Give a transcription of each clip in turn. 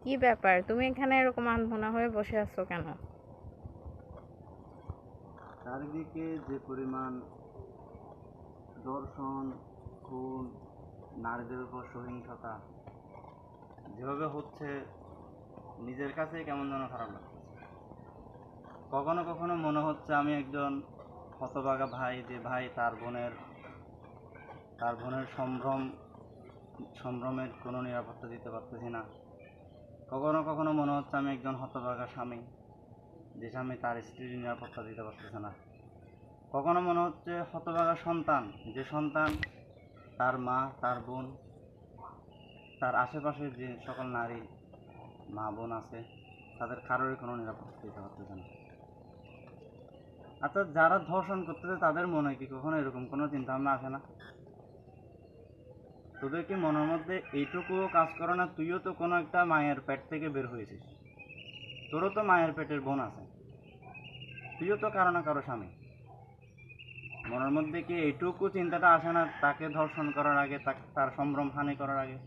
কি ব্যাপার, তুমি এখানে এরকম আনমনা হয়ে বসে আছো কেন? চারিদিকে যে পরিমাণ ধর্ষণ, খুন, নারীদের উপর সহিংসতা যেভাবে হচ্ছে, নিজের কাছেই কেমন যেন খারাপ লাগছে। কখনো কখনো মনে হচ্ছে আমি একজন হতভাগা ভাই, যে ভাই তার বোনের সম্ভ্রমের কোনো নিরাপত্তা দিতে পারতেছি না। কখনো কখনো মনে হচ্ছে আমি একজন হতভাগা স্বামী, যে স্বামী তার স্ত্রীর নিরাপত্তা দিতে পারতেছে না। কখনো মনে হচ্ছে হতভাগা সন্তান, যে সন্তান তার মা, তার বোন, তার আশেপাশে যে সকল নারী মা বোন আছে, তাদের কারোরই কোনো নিরাপত্তা দিতে পারতেছে না। আচ্ছা, যারা ধর্ষণ করতেছে তাদের মনে কি কখনো এরকম কোনো চিন্তা ভাবনা আসে না? তোদের কি মনের মধ্যে এইটুকুও কাজ করে না? তুইও তো কোনো একটা মায়ের পেট থেকে বের হয়েছিস, তোরও তো মায়ের পেটের বোন আছে, তুইও তো কারো না কারো স্বামী। মনের মধ্যে কি এইটুকু চিন্তাটা আসে না তাকে ধর্ষণ করার আগে, তার সম্ভ্রম হানি করার আগে?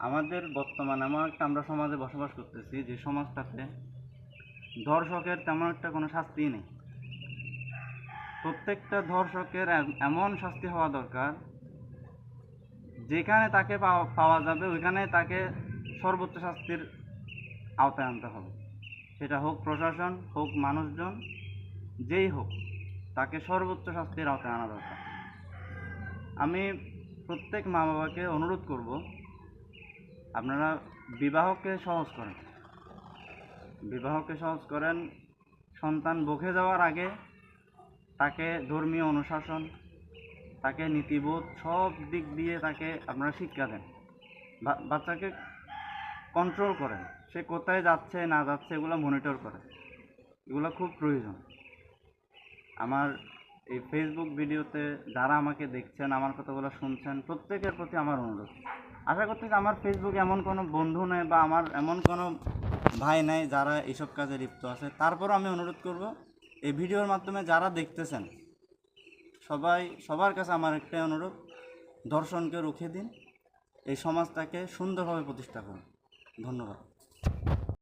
আমাদের বর্তমানে আমরা সমাজে বসবাস করতেছি, যে সমাজটাতে ধর্ষকের তেমন একটা কোনো শাস্তি নেই। প্রত্যেকটা ধর্ষকের এমন শাস্তি হওয়া দরকার, যেখানে তাকে পাওয়া যাবে ওইখানে তাকে সর্বোচ্চ শাস্তির আওতায় আনতে হবে। সেটা হোক প্রশাসন, হোক মানুষজন, যেই হোক, তাকে সর্বোচ্চ শাস্তির আওতায় আনা দরকার। আমি প্রত্যেক মা বাবাকে অনুরোধ করব, আপনারা বিবাহকে সহজ করেন, সন্তান বকে যাওয়ার আগে তাকে ধর্মীয় অনুশাসন, তাকে নীতিবোধ সব দিক দিয়ে তাকে আপনারা শিক্ষা দেন। বাচ্চাকে কন্ট্রোল করেন, সে কোথায় যাচ্ছে না যাচ্ছে এগুলো মনিটর করেন, এগুলো খুব প্রয়োজন। আমার এই ফেসবুক ভিডিওতে যারা আমাকে দেখছেন, আমার কথাগুলো শুনছেন, প্রত্যেকের প্রতি আমার অনুরোধ। আশা করতেছি আমার ফেসবুকে এমন কোনো বন্ধু নেই বা আমার এমন কোনো ভাই নাই যারা এইসব কাজে লিপ্ত আছে। তারপরও আমি অনুরোধ করব, এই ভিডিওর মাধ্যমে যারা দেখতেছেন সবার কাছে আমার একটাই অনুরোধ, ধর্ষণকে রুখে দিন, এই সমাজটাকে সুন্দরভাবে প্রতিষ্ঠা করুন। ধন্যবাদ।